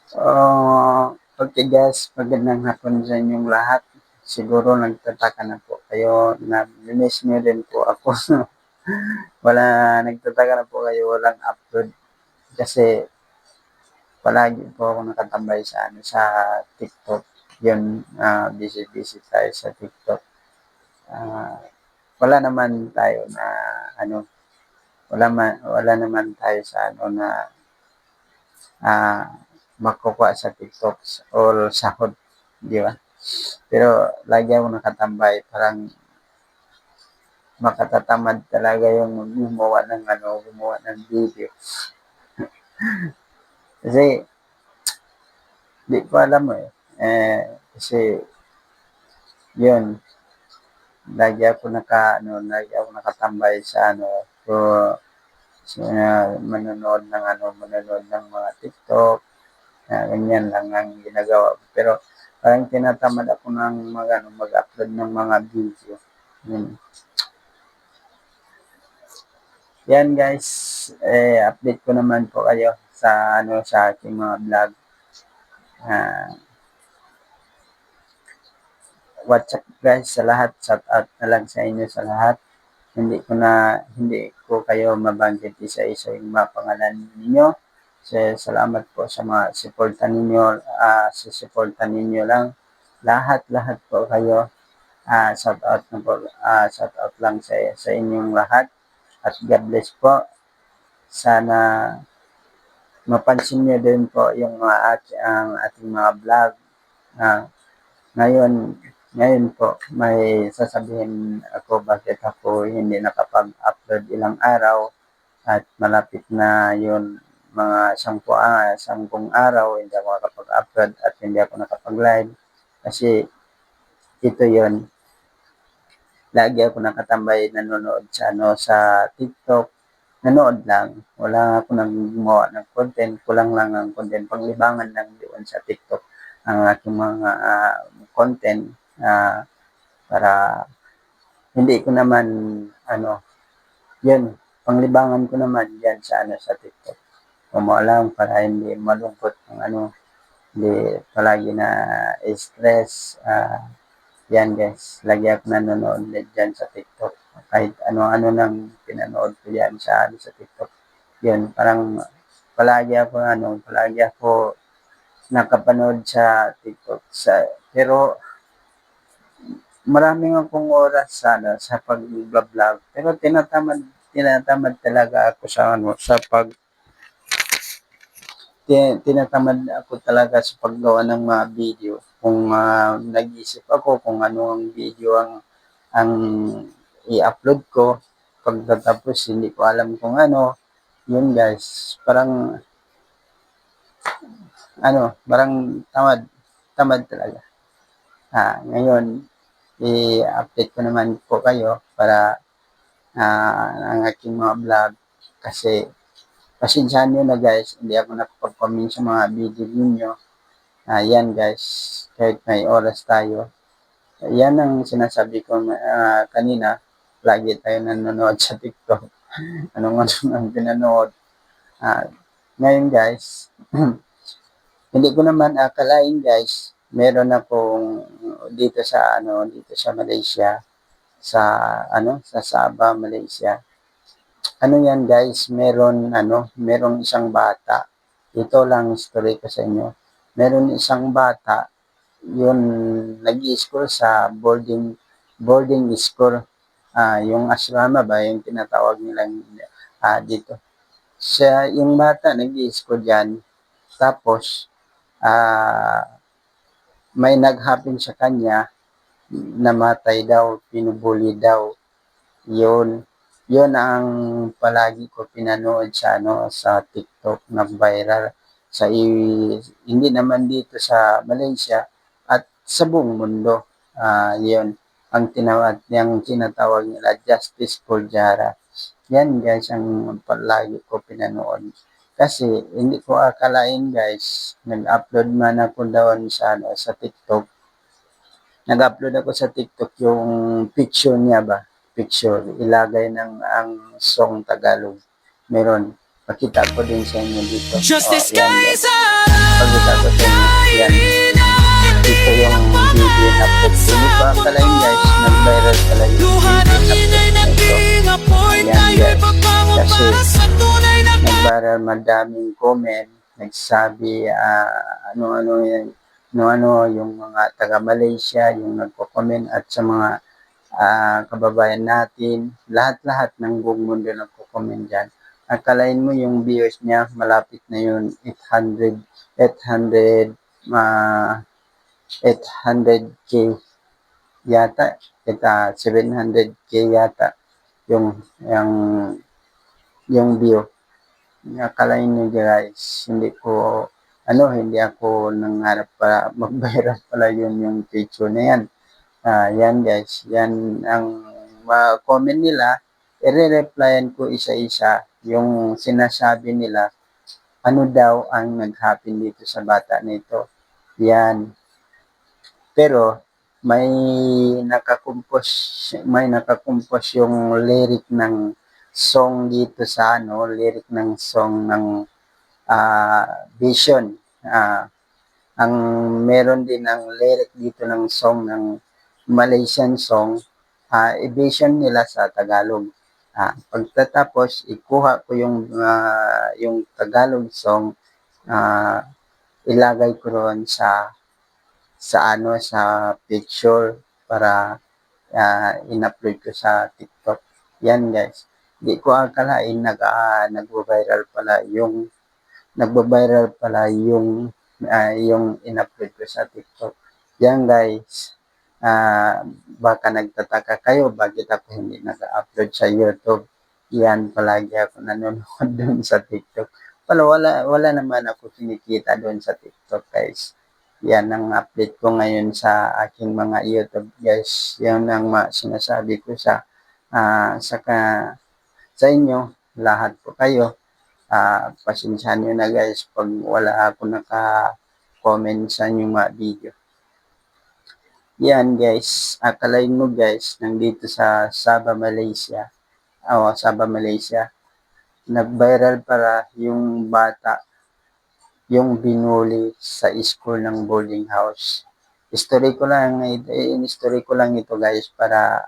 Okay guys, magandang hapon sa inyong lahat. Siguro nagtataka na po kayo na miss niyo din po ako. Nagtataka na po kayo walang upload kasi palagi po ako nakatambay sa TikTok. Yun, busy tayo sa TikTok. Ah, wala naman tayo na ano, wala naman tayo sa ano na ah, makukuha sa TikTok or sahod, di ba? Pero lagi ako nakatambay, parang makatatamad talaga yung gumawa ng video. Kasi di ko alam kasi yun, lagi ako nakatambay sa manonood ng mga TikTok, ganyan lang ang ginagawa ko. Pero parang tinatamad ako ng mag-upload ng mga video. Yun. Yan guys, update ko naman po kayo sa aking mga vlog. Ah, what's up guys sa lahat, shout out na lang sa inyo sa lahat. Hindi ko kayo mabanggit isa-isa yung mga pangalan ninyo. Salamat po sa mga suporta ninyo, susuporta ninyo lang. Lahat po kayo. Shout out lang sa inyong lahat. At God bless po. Sana mapansin niyo din po yung ang ating mga vlog. Uh, ngayon, ngayon po, may sasabihin ako bakit ako hindi nakapag-upload ilang araw at malapit na yun mga 10 araw hindi ako nakapag-upload at hindi ako nakapag-live kasi ito yun. Lagi ako nakatambay nanonood sa TikTok. Nanood lang. Wala ako nang gumawa ng content. Kulang lang ang content. Panglibangan lang doon sa TikTok ang aking mga content para hindi ko naman yun, panglibangan ko naman yan sa TikTok. Kung mo alam para hindi malungkot hindi palagi na stress. Yan guys, lagi ako nanonood dyan sa TikTok. Kahit ano-ano nang pinanood ko yan sa TikTok. Yun, parang palagi ako nakapanood sa TikTok. Pero maraming akong oras sa pag-vlog. Pero tinatamad talaga ako tinatamad ako talaga sa paggawa ng mga video. Kung nag-isip ako kung ano ang video ang i-upload ko, pagkatapos hindi ko alam kung ano, yun guys, parang tamad talaga. Ngayon, i-update ko naman po kayo para ang aking mga vlog kasi pasensyahan nyo na guys, hindi ako nakapag-comment sa mga video ninyo. Yan guys, kahit may oras tayo. Yan ang sinasabi ko kanina, lagi tayo nanonood sa TikTok. Anong ang pinanood. Ngayon guys, hindi ko naman akalain guys, meron akong dito sa Malaysia, sa Sabah, Malaysia. Yan guys, merong isang bata. Ito lang story ko sa inyo. Meron isang bata, yun nag-i-school sa boarding school. Yung asrama ba, yung tinatawag nilang dito. Yung bata nag-i-school diyan. Tapos, may nag-happen sa kanya, namatay daw, pinubuli daw. Yun ang palagi ko pinanood sa TikTok na viral hindi naman dito sa Malaysia at sa buong mundo. Yun ang tinatawag nila Justice for Jara. Yan guys ang palagi ko pinanood. Kasi hindi ko akalain guys, nag-upload man ako doon sa TikTok. Nag-upload ako sa TikTok yung picture niya ba? Picture, ilagay ng ang song Tagalog. Meron. Pakita ko din sa inyo dito. Just the Yan sky guys. is out. Pakita ko sa inyo. Yan. Ito yung video na upload ko. Hindi ko akalain guys, nag-viral pala yung video Luha na ng inay upload ko na ito. naging apoy. Yan Tayo'y guys. pagbangon Kasi para sa tunay na nag-viral, madaming comment, nagsabi, ano-ano yan, ano-ano yung mga taga-Malaysia, yung nagko-comment at sa mga kababayan natin, lahat-lahat ng buong mundo nagko-comment dyan. Akalain mo yung viewers niya, malapit na yun, 800K yata, 700K yata yung, yung view. Akalain nyo guys, hindi ako nangarap para mag-viral pala yun yung picture na yan. Yan guys, yan ang comment nila, i-replyan ko isa-isa yung sinasabi nila, ano daw ang nag-happen dito sa bata nito. Yan. Pero may nakakumpos yung lyric ng song dito sa lyric ng song ng Vision. Ang meron din ng lyric dito ng song ng Malaysian song, i-vision nila sa Tagalog. Pagtatapos, ikuha ko yung Tagalog song, ilagay ko ron sa picture para in-upload ko sa TikTok. Yan guys. Di ko akalain nagbo-viral pala yung in-upload ko sa TikTok. Yan guys. Baka nagtataka kayo bakit ako hindi nag-upload sa YouTube. Yan, palagi ako nanonood doon sa TikTok. Wala naman ako kinikita doon sa TikTok guys. Yan ang update ko ngayon sa aking mga YouTube guys. Yan ang sinasabi ko sa inyo, lahat po kayo. Pasensyahan nyo na guys pag wala ako naka-comment sa inyong mga video. Yan guys, akalain mo guys, nandito sa Sabah, Malaysia. Sabah, Malaysia. Nag-viral para yung bata, yung binuli sa school ng boarding house. History ko lang ito guys para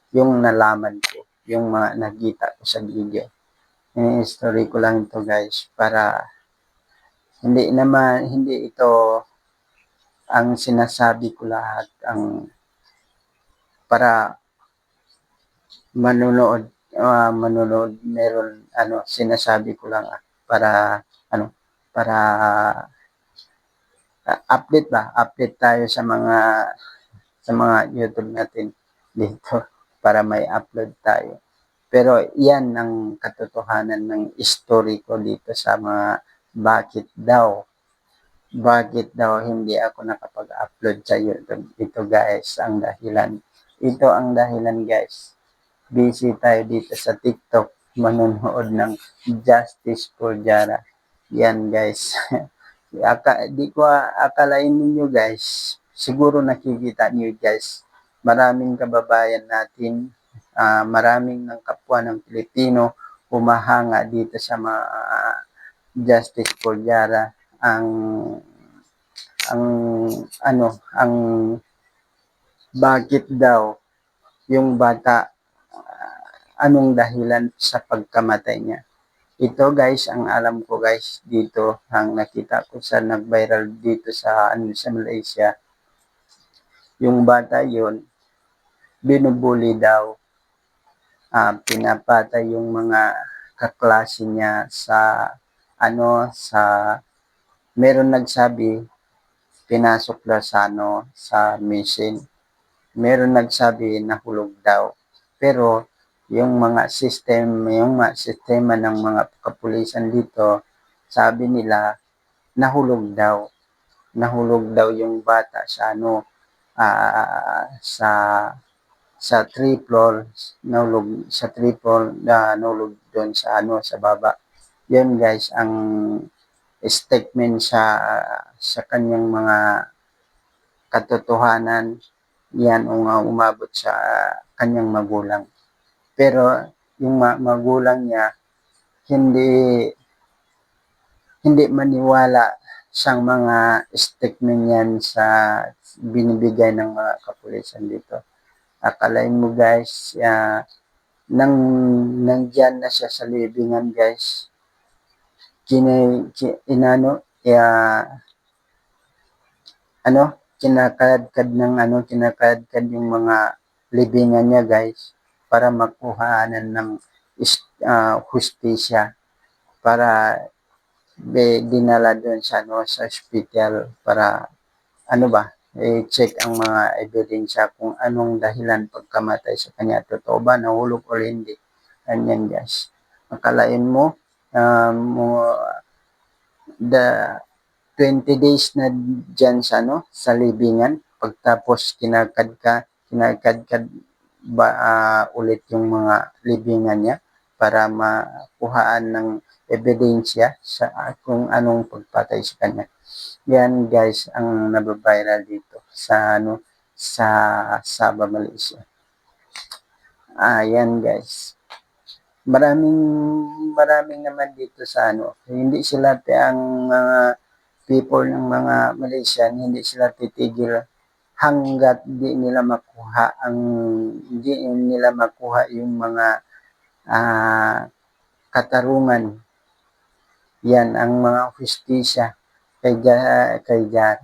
yung nalaman ko, yung mga nakita ko sa video. History ko lang ito guys para hindi ito ang sinasabi ko lahat, ang para manonood meron sinasabi ko lang para update tayo sa mga YouTube natin dito para may upload tayo. Pero yan ang katotohanan ng story ko dito sa mga bakit daw hindi ako nakapag-upload sa YouTube. Ito guys ang dahilan. Ito ang dahilan guys. Busy tayo dito sa TikTok manonood ng Justice for Jara. Yan guys. Di ko akalain ninyo guys. Siguro nakikita niyo guys. Maraming kababayan natin, maraming ng kapwa ng Pilipino humahanga dito sa mga Justice for Jara. Ang bakit daw yung bata, anong dahilan sa pagkamatay niya. Ito guys, ang alam ko guys dito, ang nakita ko sa nag-viral dito sa Malaysia, yung bata yon binubuli daw, pinapatay yung mga kaklase niya meron nagsabi pinasok daw sa mission. Meron nagsabi nahulog daw. Pero yung mga sistema ng mga kapulisan dito, sabi nila nahulog daw. Nahulog daw yung bata sa sa 3 floor, nahulog sa 3 floor, nahulog doon sa baba. Yun guys ang statement sa kanyang mga katotohanan. Yan ang umabot sa kanyang magulang. Pero yung magulang niya hindi hindi maniwala sa mga statement yan sa binibigay ng mga kapulisan dito. Akalain mo guys, nandyan na siya sa libingan guys, kinakadkad yung mga libingan niya guys para makuhanan ng hustisya, para dinala doon sa sa hospital para i-check ang mga ebidensya kung anong dahilan pagkamatay sa kanya. Totoo ba nahulog o hindi? Ganyan guys. Akalain mo, the 20 days na dyan sa sa libingan, pagtapos kinakadkad ulit yung mga libingan niya para makuhaan ng ebidensya sa kung anong pagpatay sa kanya. Yan guys ang nababiral dito sa sa Sabah, Malaysia. Yan guys. Maraming naman dito sa hindi sila ang mga people ng mga Malaysian, hindi sila titigil hanggat hindi nila makuha yung mga katarungan. Yan ang mga hustisya kay Jar.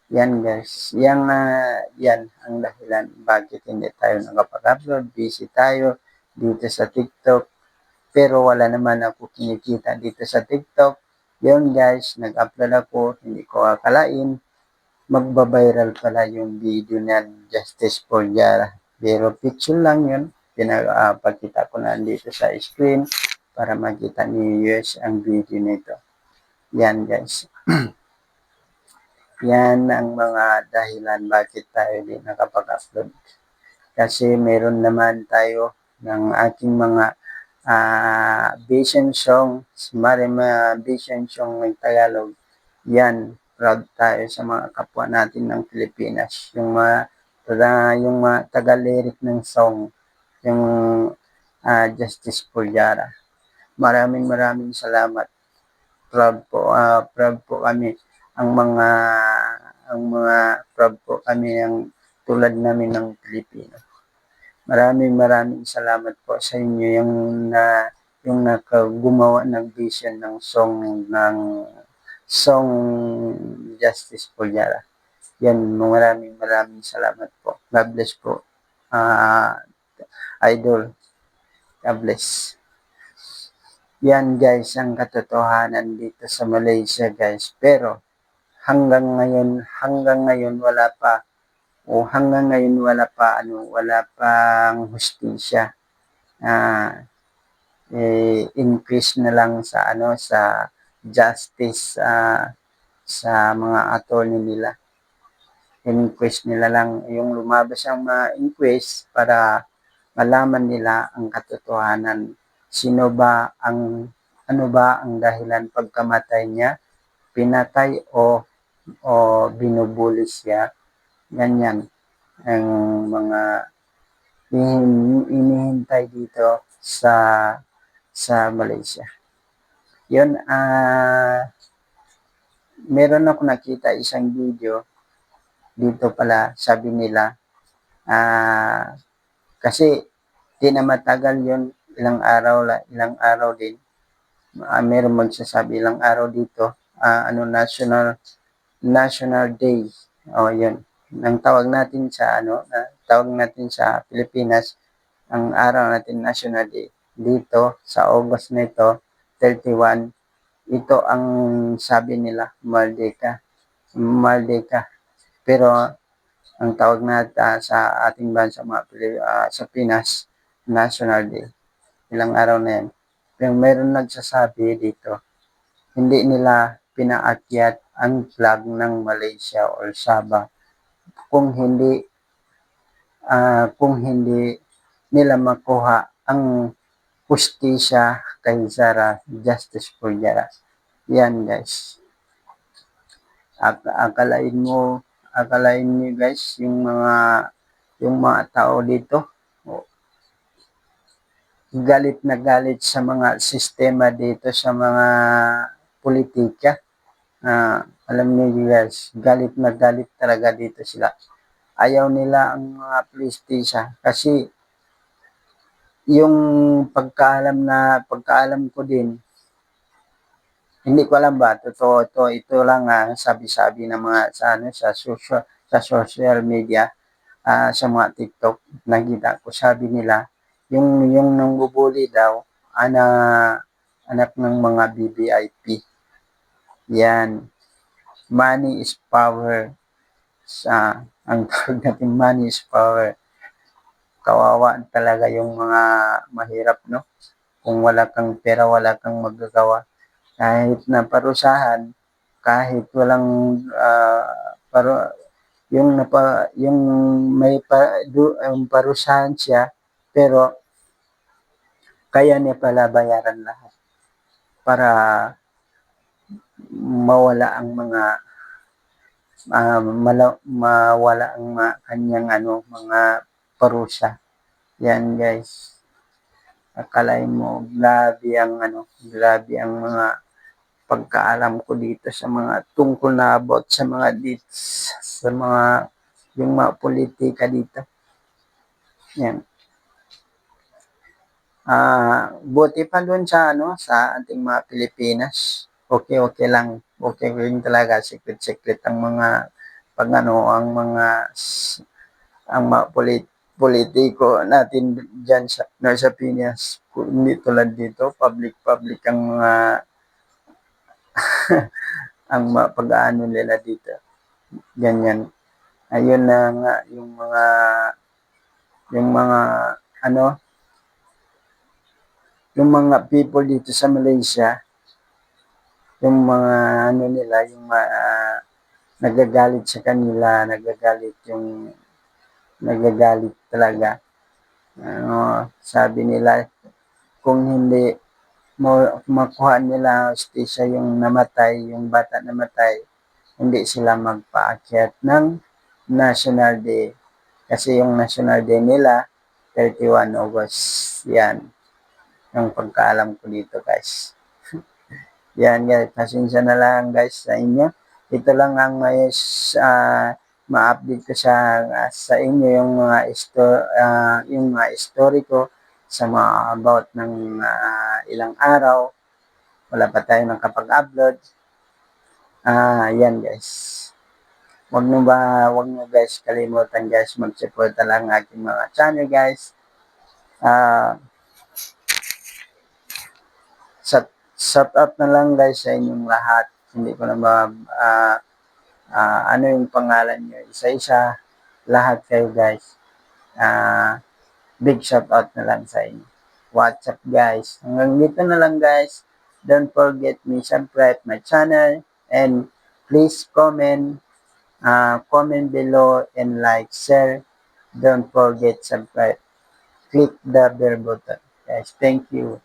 Yan guys, yan ang dahilan bakit hindi tayo nakapag-upload. Busy tayo dito sa TikTok, pero wala naman ako kinikita dito sa TikTok. Yun guys, nag-upload ako, hindi ko akalain magbabiral pala yung video na Justice for Yara. Pero picture lang yun, pinapakita ko na dito sa screen para makita niyo ang video nito. Yan guys. Yan ang mga dahilan bakit tayo di nakapag-upload. Kasi meron naman tayo ng aking mga vision song, vision song ng Tagalog. Yan, proud tayo sa mga kapwa natin ng Pilipinas. Yung mga taga-lyric ng song, yung Justice for Yara. Maraming salamat. Proud po kami proud po kami ang tulad namin ng Pilipino. Maraming salamat po sa inyo yung gumawa ng vision ng song Justice for Yara. Yan, maraming salamat po. God bless po. Idol. God bless. Yan guys ang katotohanan dito sa Malaysia guys. Pero hanggang ngayon wala pang hustisya. Increase na lang sa sa justice sa mga attorney nila. Inquest nila lang yung lumabas ang mga inquest para malaman nila ang katotohanan. Ano ba ang dahilan pagkamatay niya? Pinatay o binubuli siya? Ganyan ang mga inihintay dito sa Malaysia. Yun, meron ako nakita isang video dito pala, sabi nila, kasi di na matagal yun, ilang araw din, meron magsasabi ilang araw dito, National Day, yun, ang tawag natin sa Pilipinas, ang araw natin National Day, dito sa August nito, 31, ito ang sabi nila, Merdeka. Pero ang tawag natin sa ating bansa sa Pinas, National Day. Ilang araw na yan. Pero meron nagsasabi dito, hindi nila pinaakyat ang flag ng Malaysia or Sabah kung hindi nila makuha ang hustisya kay Zara, Justice for Zara. Yan guys. Akalain niyo guys yung mga tao dito galit na galit sa mga sistema dito, sa mga politika. Alam niyo guys, galit na galit talaga dito sila. Ayaw nila ang mga prestisya kasi yung pagkaalam ko din, hindi ko alam ba totoo ito lang sabi-sabi ng mga sa social media, sa mga TikTok nakita ko, sabi nila yung nangbubuli daw anak ng mga VVIP. Yan, money is power. Ang tawag natin, money is power. Kawawa talaga yung mga mahirap, no? Kung wala kang pera, wala kang magagawa. Kahit na parusahan, kahit walang yung may parusahan siya, pero kaya niya pala bayaran lahat para mawala ang mga mawala ang kanyang mga parusa. Yan guys. Akalain mo, grabe ang mga pagkaalam ko dito sa mga tungkol na about sa mga deeds, sa mga yung mga politika dito. Yan. Buti pa doon sa sa ating mga Pilipinas. Okay lang. Okay rin talaga, secret ang mga ang mga politiko natin diyan sa Pinas. Hindi tulad dito, public ang mga ang pag-aano nila dito. Ganyan. Ayun na nga yung mga people dito sa Malaysia, yung mga nila, yung nagagalit sa kanila, nagagalit talaga. Sabi nila, kung hindi makuha nila hustisya yung namatay, yung bata namatay, hindi sila magpaakyat ng National Day. Kasi yung National Day nila, 31 August. Yan. Yung pagkaalam ko dito guys. Yan guys, pasensya na lang guys sa inyo. Ito lang ang ma-update ko sa inyo yung mga story ko sa mga about ng ilang araw. Wala pa tayo nakapag-upload. Yan guys. Wag nyo guys kalimutan guys, mag-support lang aking mga channel guys. Shout out na lang guys sa inyong lahat. Hindi ko na ano yung pangalan nyo, isa-isa, lahat kayo guys. Big shout out na lang sa inyo. What's up guys? Hanggang dito na lang guys. Don't forget me subscribe my channel and please comment below and like, share. Don't forget subscribe. Click the bell button. Guys, thank you.